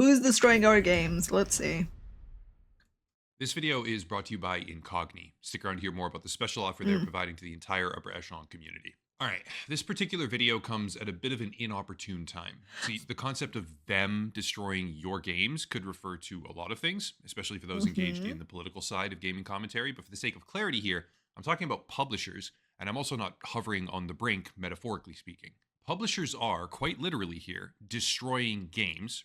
Who's destroying our games? Let's see. This video is brought to you by Incog. Stick around to hear more about the special offer they're providing to the entire upper echelon community. Alright, this particular video comes at a bit of an inopportune time. See, the concept of them destroying your games could refer to a lot of things, especially for those engaged in the political side of gaming commentary, but for the sake of clarity here, I'm talking about publishers, and I'm also not hovering on the brink, metaphorically speaking. Publishers are, quite literally here, destroying games,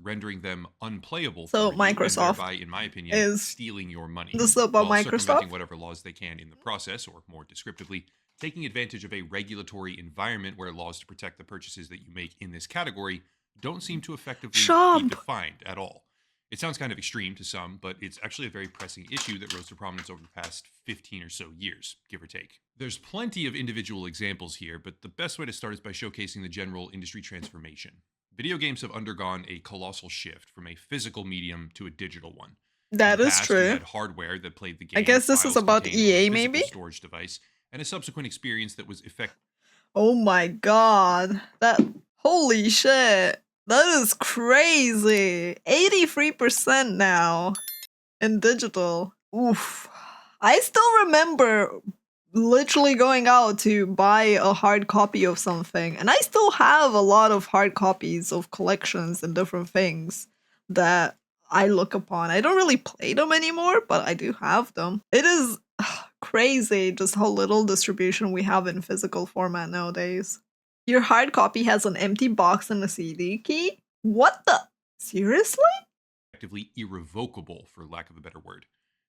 rendering them unplayable So for you, and Microsoft thereby, in my opinion, is stealing your money, this about while circumventing Microsoft? whatever laws they can in the process, or more descriptively, taking advantage of a regulatory environment where laws to protect the purchases that you make in this category don't seem to effectively be Chomp. defined at all. It sounds kind of extreme to some, but it's actually a very pressing issue that rose to prominence over the past 15 or so years, give or take. There's plenty of individual examples here, but the best way to start is by showcasing the general industry transformation. Video games have undergone a colossal shift from a physical medium to a digital one. In the That is past, you true. had hardware that played the game, I guess this is files about contained on a EA, physical maybe? storage device, and a subsequent experience that was effective. Oh my god. Holy shit. That is crazy. 83% now in digital. Oof. I still remember literally going out to buy a hard copy of something, and I still have a lot of hard copies of collections and different things that I look upon. I don't really play them anymore, but I do have them. It is crazy just how little distribution we have in physical format nowadays. Your hard copy has an empty box and a CD key? What the? Seriously? Effectively irrevocable, for lack of a better word.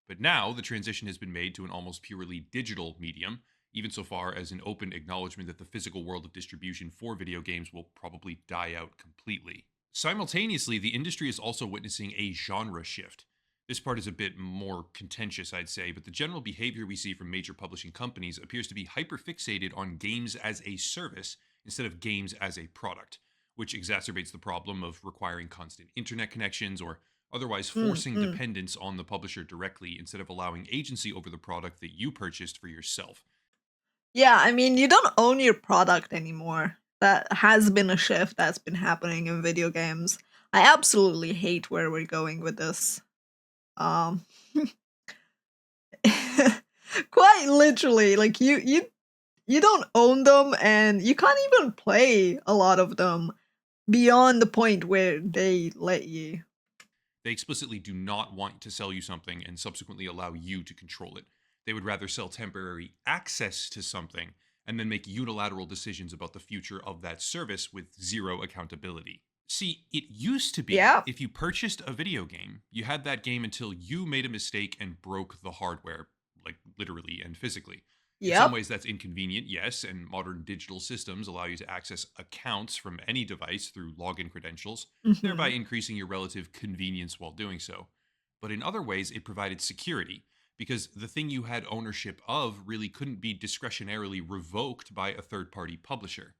But now the transition has been made to an almost purely digital medium, even so far as an open acknowledgement that the physical world of distribution for video games will probably die out completely. Simultaneously, the industry is also witnessing a genre shift. This part is a bit more contentious, I'd say, but the general behavior we see from major publishing companies appears to be hyper-fixated on games as a service instead of games as a product, which exacerbates the problem of requiring constant internet connections or otherwise forcing dependence on the publisher directly instead of allowing agency over the product that you purchased for yourself. Yeah, I mean, you don't own your product anymore. That has been a shift that's been happening in video games. I absolutely hate where we're going with this. Quite literally, like you don't own them, and you can't even play a lot of them beyond the point where they let you. They explicitly do not want to sell you something and subsequently allow you to control it. They would rather sell temporary access to something and then make unilateral decisions about the future of that service with zero accountability. See, it used to be Yeah. if you purchased a video game, you had that game until you made a mistake and broke the hardware, like literally and physically. In some Yep. ways, that's inconvenient, yes, and modern digital systems allow you to access accounts from any device through login credentials, thereby increasing your relative convenience while doing so. But in other ways, it provided security, because the thing you had ownership of really couldn't be discretionarily revoked by a third party publisher.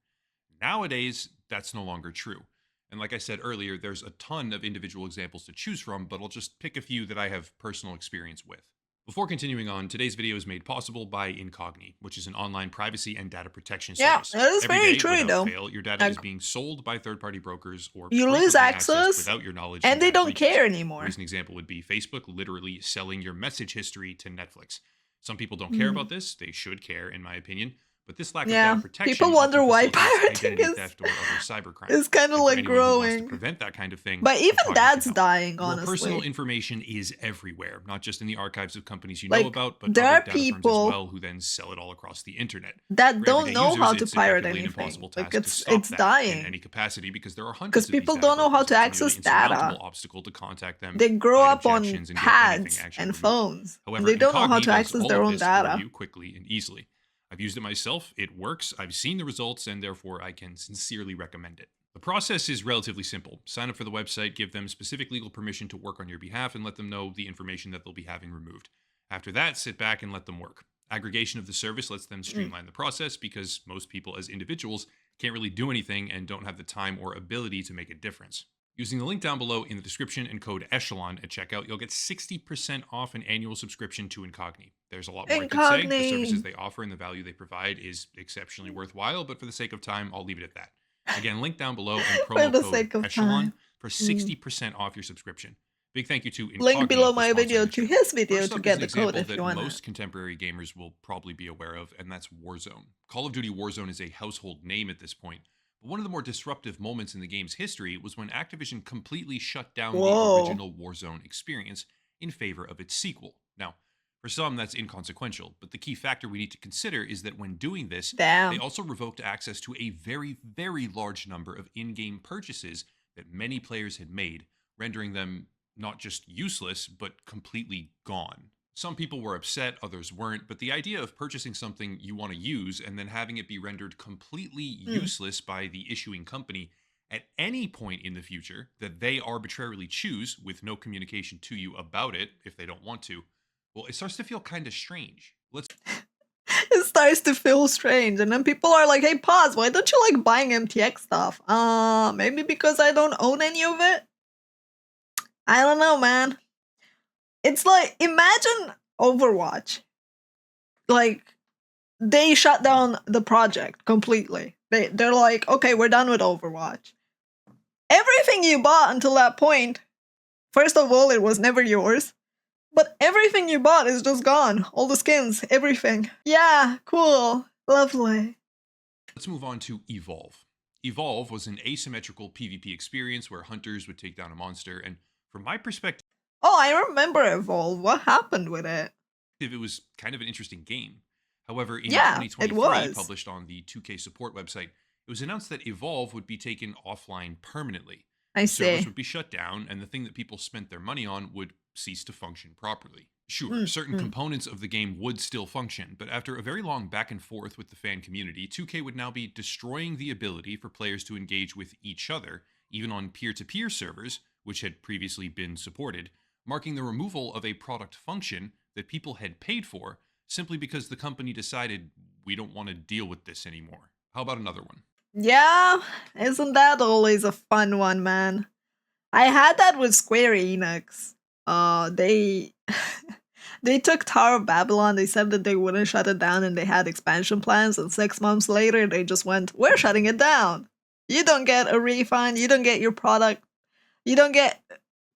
Nowadays, that's no longer true. And like I said earlier, there's a ton of individual examples to choose from, but I'll just pick a few that I have personal experience with. Before continuing on, today's video is made possible by Incog, which is an online privacy and data protection Yeah, service. that is Every very day, true without though. fail, your data Like, is being sold by third-party brokers or you lose frequently accessed access, without your knowledge and from they bad don't breaches. care A anymore. recent example would be Facebook literally selling your message history to Netflix. Some people don't care about this. They should care, in my opinion. But this lack of Yeah, data protection people wonder often why facilitates pirating identity theft or other cybercrime. is kind of And for like anyone who wants to growing. prevent that kind of thing, But even Incog can that's help. dying, Your personal honestly. information is everywhere, not just in the archives of companies you Like, know about, but there other are data firms as people well who then sell it all across the internet. that For don't everyday know how users, to it's pirate effectively an anything. impossible Like, task to stop it's that in dying. any capacity because there are Because hundreds of these people data don't know how brokers, to and it's a access nearly insurmountable data. obstacle to contact them, They grow fight up on objections, and get anything pads actually and removed. phones, and However, they don't know how Incogni to does access all their of own this for data. you quickly and easily. I've used it myself, it works, I've seen the results, and therefore I can sincerely recommend it. The process is relatively simple. Sign up for the website, give them specific legal permission to work on your behalf, and let them know the information that they'll be having removed. After that, sit back and let them work. Aggregation of the service lets them streamline the process because most people as individuals can't really do anything and don't have the time or ability to make a difference. Using the link down below in the description and code ECHELON at checkout, you'll get 60% off an annual subscription to Incog. There's a lot more I could say. The services they offer and the value they provide is exceptionally worthwhile, but for the sake of time, I'll leave it at that. Again, link down below and For promo the code sake of ECHELON time. for Mm. 60% off your subscription. Big thank you to Link Incog below for my sponsoring video the to show. his video First to up is get an the code example if that you wanna. most contemporary gamers will probably be aware of, and that's Warzone. Call of Duty Warzone is a household name at this point, but one of the more disruptive moments in the game's history was when Activision completely shut down the Whoa. original Warzone experience in favor of its sequel. Now, for some, that's inconsequential, but the key factor we need to consider is that when doing this, they Damn. also revoked access to a very, very large number of in game purchases that many players had made, rendering them not just useless, but completely gone. Some people were upset, others weren't, but the idea of purchasing something you want to use and then having it be rendered completely Mm. useless by the issuing company at any point in the future that they arbitrarily choose with no communication to you about it if they don't want to, well, it starts to feel kind of strange. Let's It starts to feel strange, and then people are like, "Hey, Paws, why don't you like buying MTX stuff?" Maybe because I don't own any of it. I don't know, man. It's like, imagine Overwatch. Like, they shut down the project completely. They're like, okay, we're done with Overwatch. Everything you bought until that point, first of all, it was never yours. But everything you bought is just gone. All the skins, everything. Yeah, cool. Lovely. Let's move on to Evolve. Evolve was an asymmetrical PvP experience where hunters would take down a monster, and from my perspective, Oh, I remember Evolve. What happened with it? it was kind of an interesting game. However, in Yeah, it 2023, was. published on the 2K support website, it was announced that Evolve would be taken offline permanently. I The servers see. would be shut down, and the thing that people spent their money on would cease to function properly. Sure, Mm, certain mm. components of the game would still function, but after a very long back and forth with the fan community, 2K would now be destroying the ability for players to engage with each other, even on peer to peer servers, which had previously been supported, marking the removal of a product function that people had paid for simply because the company decided we don't want to deal with this anymore. How about another one? Yeah, isn't that always a fun one, man? I had that with Square Enix. They they took Tower of Babylon. They said that they wouldn't shut it down, and they had expansion plans. And 6 months later, they just went, "We're shutting it down. You don't get a refund. You don't get your product. You don't get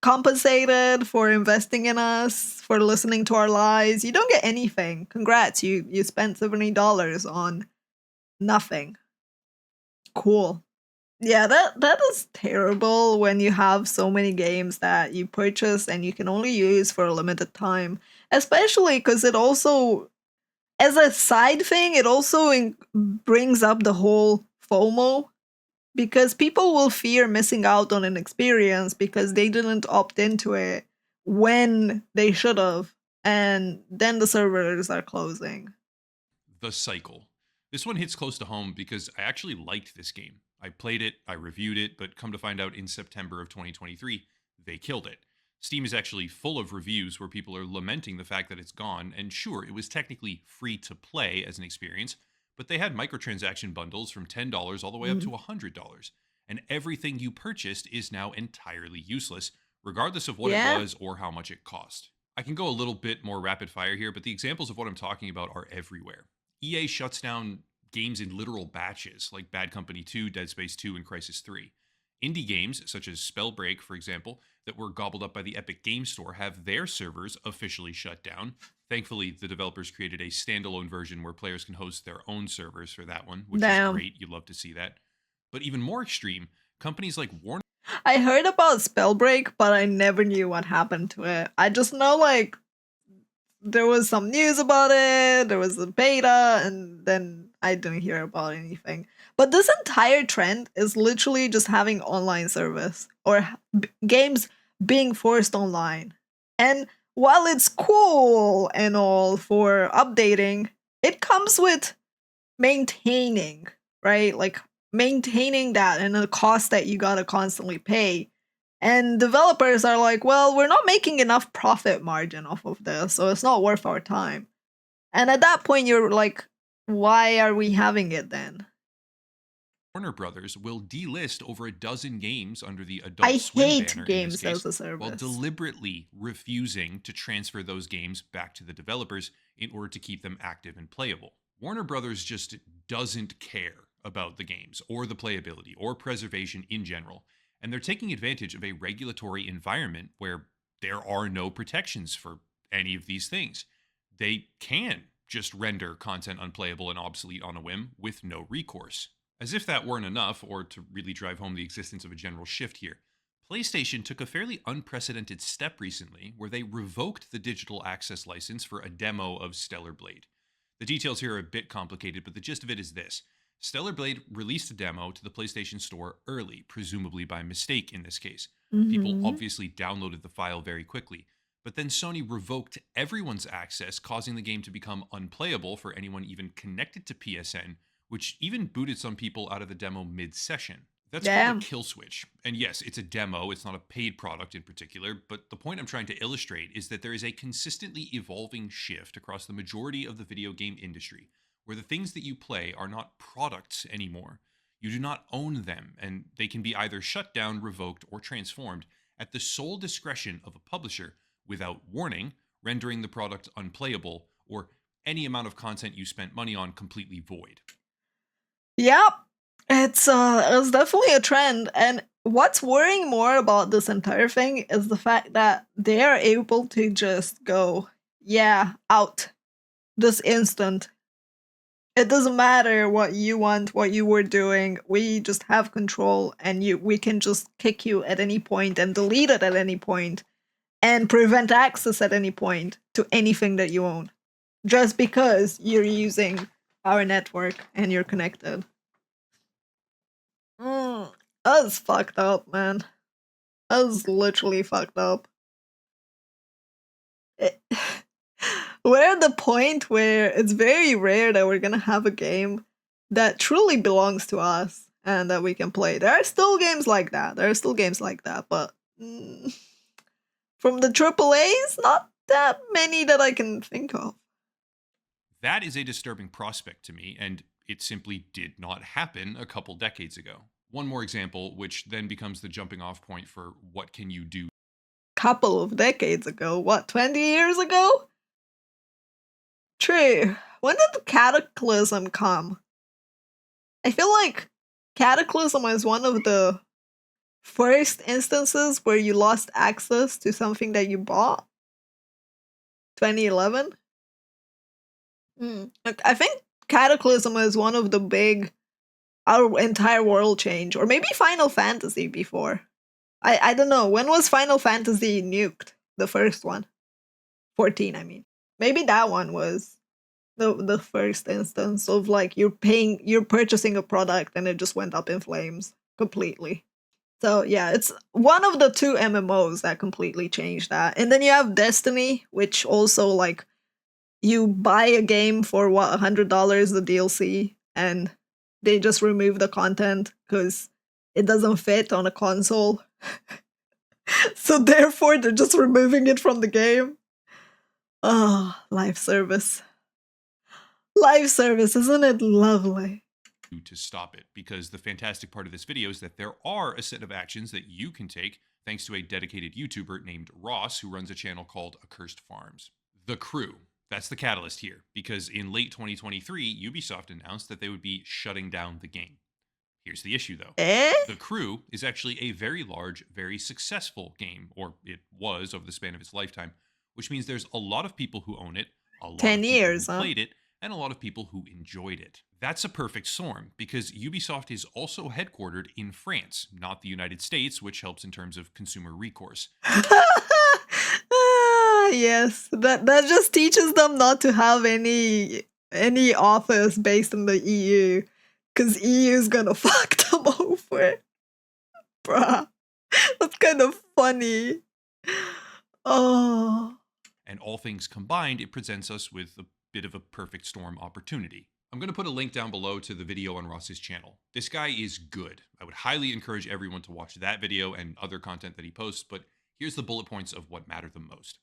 compensated for investing in us, for listening to our lies. You don't get anything. Congrats, you spent $70 on nothing. Cool." Yeah, that is terrible when you have so many games that you purchase and you can only use for a limited time. Especially because it also, as a side thing, it also brings up the whole FOMO, because people will fear missing out on an experience because they didn't opt into it when they should have, and then the servers are closing. The Cycle. This one hits close to home because I actually liked this game. I played it, I reviewed it, but come to find out in September of 2023, they killed it. Steam is actually full of reviews where people are lamenting the fact that it's gone, and sure, it was technically free to play as an experience, but they had microtransaction bundles from $10 all the way up to Mm. $100, and everything you purchased is now entirely useless, regardless of what it Yeah. was or how much it cost. I can go a little bit more rapid fire here, but the examples of what I'm talking about are everywhere. EA shuts down games in literal batches, like Bad Company 2, Dead Space 2, and Crisis 3. Indie games, such as Spellbreak, for example, that were gobbled up by the Epic Game Store, have their servers officially shut down. Thankfully, the developers created a standalone version where players can host their own servers for that one, which is Damn. great. You'd love to see that. But even more extreme, companies like Warner I heard about Spellbreak, but I never knew what happened to it. I just know, like, there was some news about it, there was a beta, and then I didn't hear about anything. But this entire trend is literally just having online service or games being forced online. And while it's cool and all for updating, it comes with maintaining, right? Like maintaining that and the cost that you gotta constantly pay. And developers are like, well, we're not making enough profit margin off of this, so it's not worth our time. And at that point, you're like, why are we having it then? Brothers will delist over a dozen games under the I Adult Swim hate banner in this games case, as a while service. deliberately refusing to transfer those games back to the developers in order to keep them active and playable. Warner Brothers just doesn't care about the games or the playability or preservation in general, And they're taking advantage of a regulatory environment where there are no protections for any of these things. They can just render content unplayable and obsolete on a whim with no recourse. As if that weren't enough, or to really drive home the existence of a general shift here, PlayStation took a fairly unprecedented step recently where they revoked the digital access license for a demo of Stellar Blade. The details here are a bit complicated, but the gist of it is this. Stellar Blade released a demo to the PlayStation Store early, presumably by mistake in this case. People Mm-hmm. obviously downloaded the file very quickly, but then Sony revoked everyone's access, causing the game to become unplayable for anyone even connected to PSN, which even booted some people out of the demo mid-session. That's called a Damn. kill switch. And yes, it's a demo, it's not a paid product in particular, but the point I'm trying to illustrate is that there is a consistently evolving shift across the majority of the video game industry, where the things that you play are not products anymore. You do not own them, and they can be either shut down, revoked, or transformed at the sole discretion of a publisher without warning, rendering the product unplayable or any amount of content you spent money on completely void. Yep. It's definitely a trend. And what's worrying more about this entire thing is the fact that they are able to just go, yeah, out this instant. It doesn't matter what you want, what you were doing. We just have control, and we can just kick you at any point and delete it at any point and prevent access at any point to anything that you own. Just because you're using our network and you're connected. That's fucked up, man. That's literally fucked up. It, we're at the point where it's very rare that we're gonna have a game that truly belongs to us and that we can play. There are still games like that. But from the AAAs, not that many that I can think of. That is a disturbing prospect to me, and it simply did not happen a couple decades ago. One more example, which then becomes the jumping off point for what can you do. Couple of decades ago, what, 20 years ago? True. When did the Cataclysm come? I feel like Cataclysm was one of the first instances where you lost access to something that you bought. 2011? I think Cataclysm is one of the big, our entire world change. Or maybe Final Fantasy before. I don't know. When was Final Fantasy nuked? The first one. 14, I mean. Maybe that one was the first instance of like you're purchasing a product and it just went up in flames completely. So yeah, it's one of the two MMOs that completely changed that. And then you have Destiny, which also like you buy a game for what, $100 the DLC, and they just remove the content because it doesn't fit on a console. So therefore they're just removing it from the game. Oh, live service. Live service, isn't it lovely? To stop it, because the fantastic part of this video is that there are a set of actions that you can take thanks to a dedicated YouTuber named Ross who runs a channel called Accursed Farms. The Crew, that's the catalyst here, because in late 2023, Ubisoft announced that they would be shutting down the game. Here's the issue though. The Crew is actually a very large, very successful game, or it was over the span of its lifetime, which means there's a lot of people who own it, a lot 10 of people years, who huh? played it, and a lot of people who enjoyed it. That's a perfect storm, because Ubisoft is also headquartered in France, not the United States, which helps in terms of consumer recourse. Yes, that just teaches them not to have any office based in the EU, because EU is gonna fuck them over. Bruh, that's kind of funny. Oh. And all things combined, it presents us with a bit of a perfect storm opportunity. I'm going to put a link down below to the video on Ross's channel. This guy is good. I would highly encourage everyone to watch that video and other content that he posts, but here's the bullet points of what matter the most.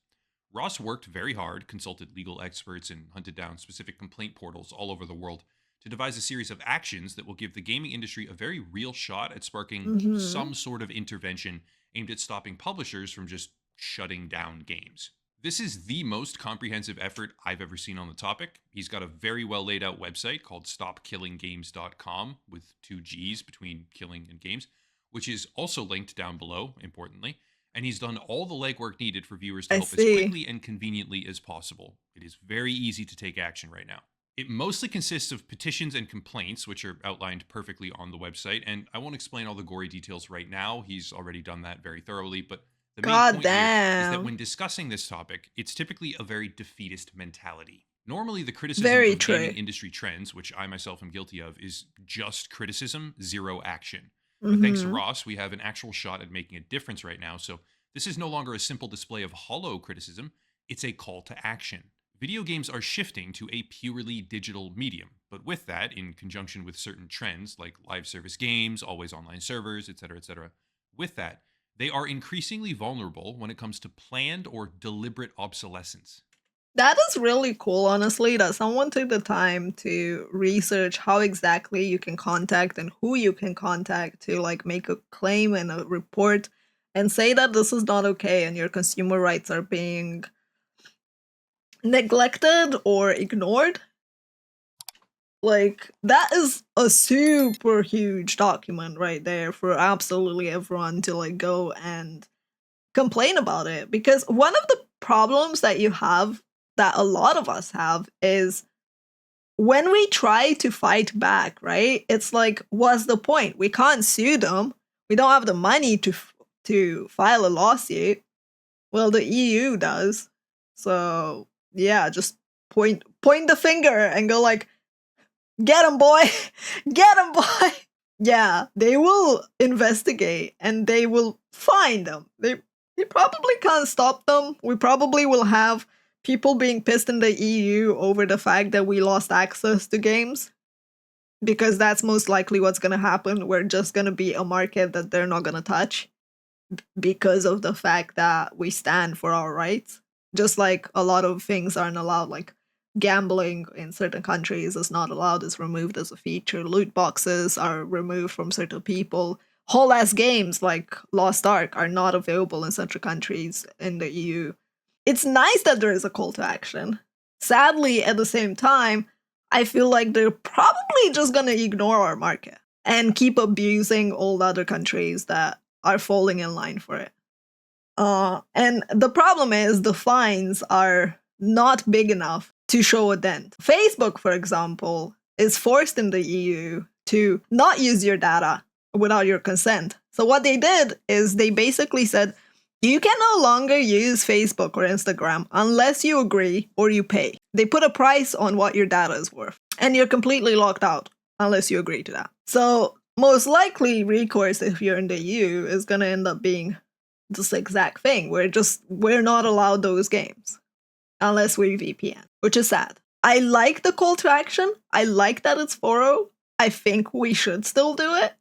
Ross worked very hard, consulted legal experts, and hunted down specific complaint portals all over the world to devise a series of actions that will give the gaming industry a very real shot at sparking some sort of intervention aimed at stopping publishers from just shutting down games. This is the most comprehensive effort I've ever seen on the topic. He's got a very well laid out website called stopkillinggames.com with 2 G's between killing and games, which is also linked down below, importantly. And he's done all the legwork needed for viewers to I help as see. quickly and conveniently as possible. It is very easy to take action right now. It mostly consists of petitions and complaints, which are outlined perfectly on the website. And I won't explain all the gory details right now. He's already done that very thoroughly. But the main God point here is that damn. when discussing this topic, it's typically a very defeatist mentality. Normally, the criticism Very of gaming true. industry trends, which I myself am guilty of, is just criticism, zero action. But thanks to Mm-hmm. Ross, we have an actual shot at making a difference right now. So this is no longer a simple display of hollow criticism, it's a call to action. Video games are shifting to a purely digital medium, but with that, in conjunction with certain trends like live service games, always online servers, etc., with that, they are increasingly vulnerable when it comes to planned or deliberate obsolescence. That is really cool, honestly, that someone took the time to research how exactly you can contact and who you can contact to like make a claim and a report and say that this is not okay and your consumer rights are being neglected or ignored. Like, that is a super huge document right there for absolutely everyone to like go and complain about it. Because one of the problems that you have, that a lot of us have, is when we try to fight back, right? It's like, what's the point? We can't sue them. We don't have the money to file a lawsuit. Well, the EU does. So yeah, just point the finger and go like, get him, boy, get him, boy. Yeah, they will investigate and they will find them. They probably can't stop them. We probably will have people being pissed in the EU over the fact that we lost access to games, because that's most likely what's going to happen. We're just going to be a market that they're not going to touch because of the fact that we stand for our rights. Just like a lot of things aren't allowed, like gambling in certain countries is not allowed, it's removed as a feature. Loot boxes are removed from certain people. Whole ass games like Lost Ark are not available in certain countries in the EU. It's nice that there is a call to action. Sadly, at the same time, I feel like they're probably just gonna ignore our market and keep abusing all the other countries that are falling in line for it. And the problem is the fines are not big enough to show a dent. Facebook, for example, is forced in the EU to not use your data without your consent. So what they did is they basically said, you can no longer use Facebook or Instagram unless you agree or you pay. They put a price on what your data is worth, and you're completely locked out unless you agree to that. So most likely recourse if you're in the EU is going to end up being this exact thing. We're not allowed those games unless we VPN, which is sad. I like the call to action. I like that it's 4.0. I think we should still do it.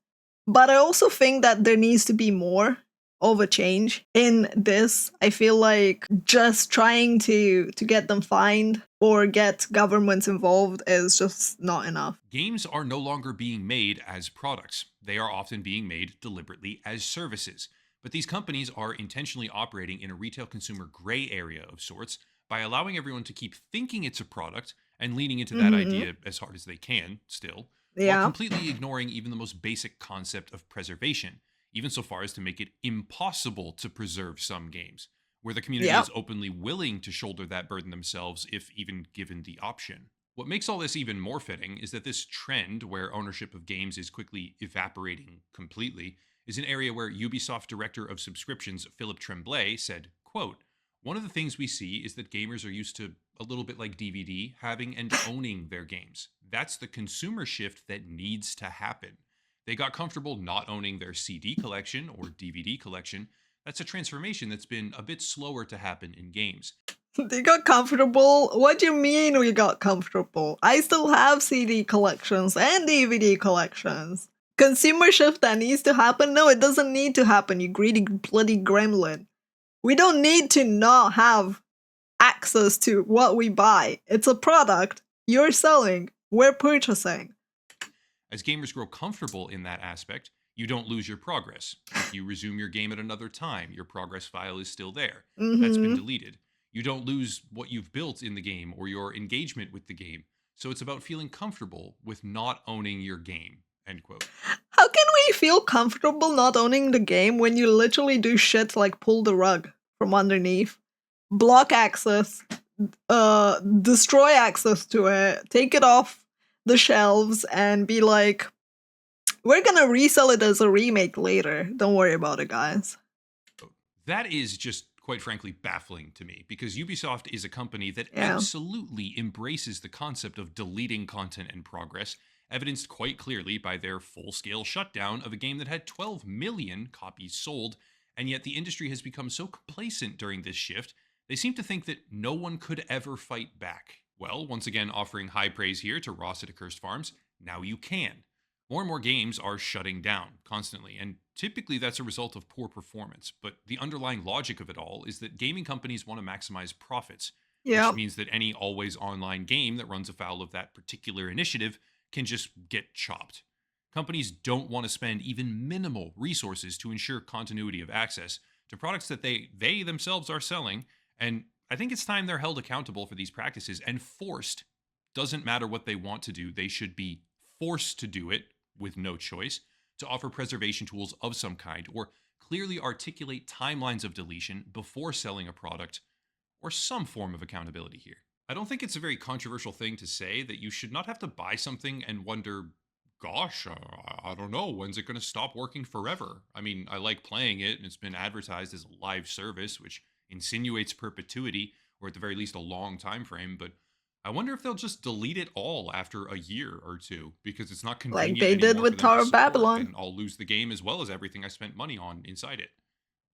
But I also think that there needs to be more of a change in this. I feel like just trying to get them fined or get governments involved is just not enough. Games are no longer being made as products. They are often being made deliberately as services. But these companies are intentionally operating in a retail consumer gray area of sorts by allowing everyone to keep thinking it's a product and leaning into that Mm-hmm. idea as hard as they can, still, while Yeah. completely ignoring even the most basic concept of preservation, even so far as to make it impossible to preserve some games, where the community Yeah. is openly willing to shoulder that burden themselves if even given the option. What makes all this even more fitting is that this trend, where ownership of games is quickly evaporating completely, is an area where Ubisoft director of subscriptions Philip Tremblay said, quote, "One of the things we see is that gamers are used to a little bit like DVD, having and owning their games. That's the consumer shift that needs to happen. They got comfortable not owning their CD collection or DVD collection. That's a transformation that's been a bit slower to happen in games." They got comfortable? What do you mean we got comfortable? I still have CD collections and DVD collections. Consumer shift that needs to happen? No, it doesn't need to happen, you greedy bloody gremlin. We don't need to not have access to what we buy. It's a product. You're selling. We're purchasing. As gamers grow comfortable in that aspect, you don't lose your progress. If you resume your game at another time, your progress file is still there. That's been Mm-hmm. deleted. You don't lose what you've built in the game or your engagement with the game. So it's about feeling comfortable with not owning your game. End quote. How can we feel comfortable not owning the game when you literally do shit like pull the rug from underneath, block access, destroy access to it, take it off the shelves, and be like, we're gonna resell it as a remake later. Don't worry about it, guys. That is just, quite frankly, baffling to me because Ubisoft is a company that Yeah. absolutely embraces the concept of deleting content and progress, evidenced quite clearly by their full scale shutdown of a game that had 12 million copies sold. And yet the industry has become so complacent during this shift, they seem to think that no one could ever fight back. Well, once again, offering high praise here to Ross at Accursed Farms, now you can. More and more games are shutting down constantly, and typically that's a result of poor performance. But the underlying logic of it all is that gaming companies want to maximize profits, which Yeah. means that any always online game that runs afoul of that particular initiative can just get chopped. Companies don't want to spend even minimal resources to ensure continuity of access to products that they themselves are selling, and I think it's time they're held accountable for these practices and forced. Doesn't matter what they want to do, they should be forced to do it with no choice, to offer preservation tools of some kind, or clearly articulate timelines of deletion before selling a product, or some form of accountability here. I don't think it's a very controversial thing to say that you should not have to buy something and wonder, gosh, I don't know, when's it going to stop working forever? I mean, I like playing it, and it's been advertised as a live service, which insinuates perpetuity, or at the very least a long time frame, but I wonder if they'll just delete it all after a year or two because it's not Like convenient they did anymore for with them to Tower of support, Babylon. and I'll lose the game as well as everything I spent money on inside it.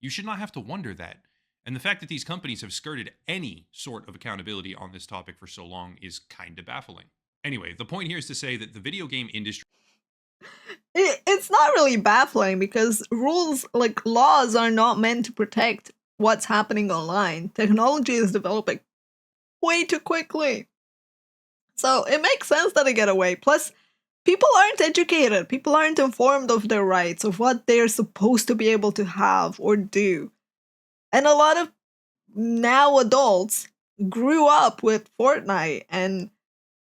You should not have to wonder that. And the fact that these companies have skirted any sort of accountability on this topic for so long is kind of baffling. Anyway, the point here is to say that the video game industry It's not really baffling because rules, like laws, are not meant to protect what's happening online. Technology is developing way too quickly. So it makes sense that they get away. Plus, people aren't educated. People aren't informed of their rights, of what they're supposed to be able to have or do. And a lot of now adults grew up with Fortnite and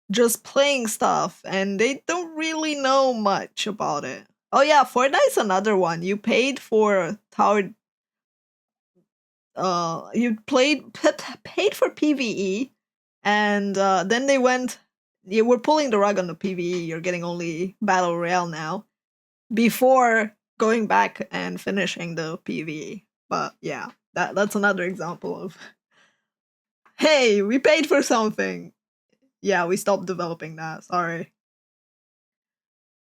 just playing stuff, and they don't really know much about it. Oh yeah, Fortnite's another one. You paid for tower. You paid for PVE, and then they went. You were pulling the rug on the PVE. You're getting only battle royale now, before going back and finishing the PVE. But yeah, that's another example of, hey, we paid for something. Yeah, we stopped developing that. Sorry.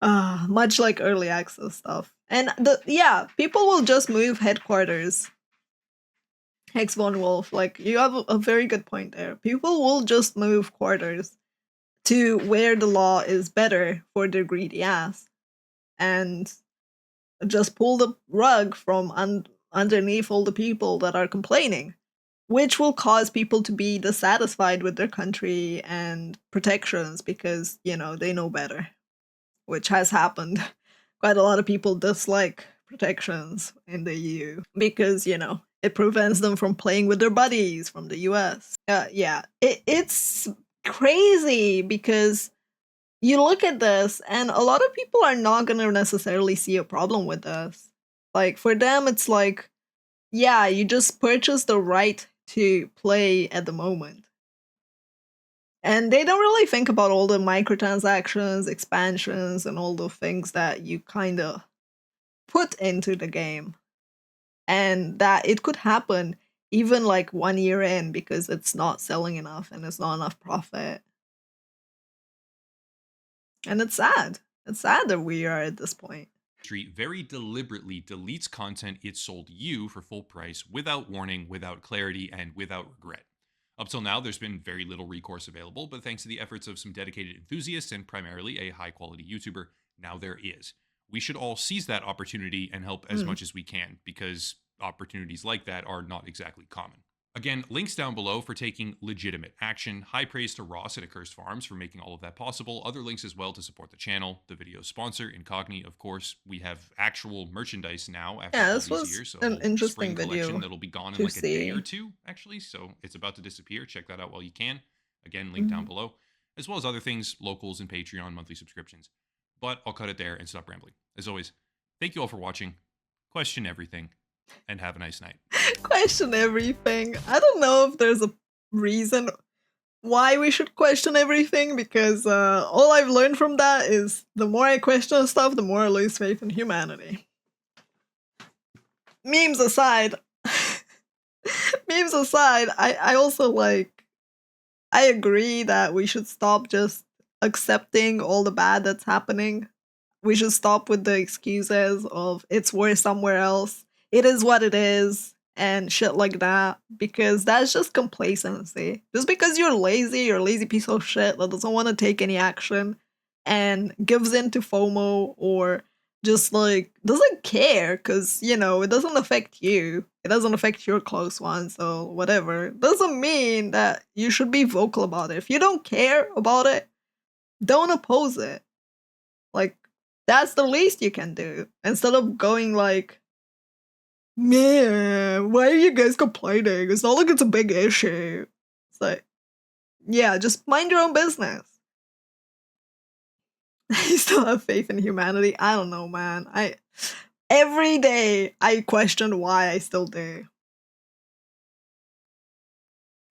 Much like early access stuff. And people will just move headquarters. Hex von Wolf, like you have a very good point there. People will just move quarters to where the law is better for their greedy ass, and just pull the rug from underneath all the people that are complaining, which will cause people to be dissatisfied with their country and protections because, they know better, which has happened. Quite a lot of people dislike protections in the EU because, it prevents them from playing with their buddies from the US. Yeah, it's crazy because you look at this and a lot of people are not going to necessarily see a problem with this. Like, for them, it's like, yeah, you just purchase the right to play at the moment. And they don't really think about all the microtransactions, expansions, and all the things that you kind of put into the game. And that it could happen even like 1 year in because it's not selling enough and it's not enough profit. And it's sad. It's sad that we are at this point. very deliberately deletes content it sold you for full price without warning, without clarity, and without regret. Up till now, there's been very little recourse available, but thanks to the efforts of some dedicated enthusiasts and primarily a high quality YouTuber, now there is. We should all seize that opportunity and help as Mm. much as we can because opportunities like that are not exactly common. Again, links down below for taking legitimate action. High praise to Ross at Accursed Farms for making all of that possible. Other links as well to support the channel, the video sponsor, Incog, of course. We have actual merchandise now after Yeah, all this these was years. So a an whole spring interesting collection video that'll be gone in to like a day or see. two, actually. So it's about to disappear. Check that out while you can. Again, link down Mhm. below, as well as other things, locals and Patreon monthly subscriptions. But I'll cut it there and stop rambling. As always, thank you all for watching. Question everything, and have a nice night. Question everything. I don't know if there's a reason why we should question everything, because all I've learned from that is the more I question stuff, the more I lose faith in humanity. Memes aside, I also I agree that we should stop just accepting all the bad that's happening. We should stop with the excuses of it's worse somewhere else. It is what it is and shit like that, because that's just complacency. Just because you're a lazy piece of shit that doesn't want to take any action and gives in to FOMO, or just doesn't care because, you know, it doesn't affect you. It doesn't affect your close ones, so whatever. Doesn't mean that you should be vocal about it. If you don't care about it, don't oppose it. Like, that's the least you can do. Instead of going man, why are you guys complaining? It's not like it's a big issue. It's like, yeah, just mind your own business. I still have faith in humanity. I don't know, man. Every day I question why I still do.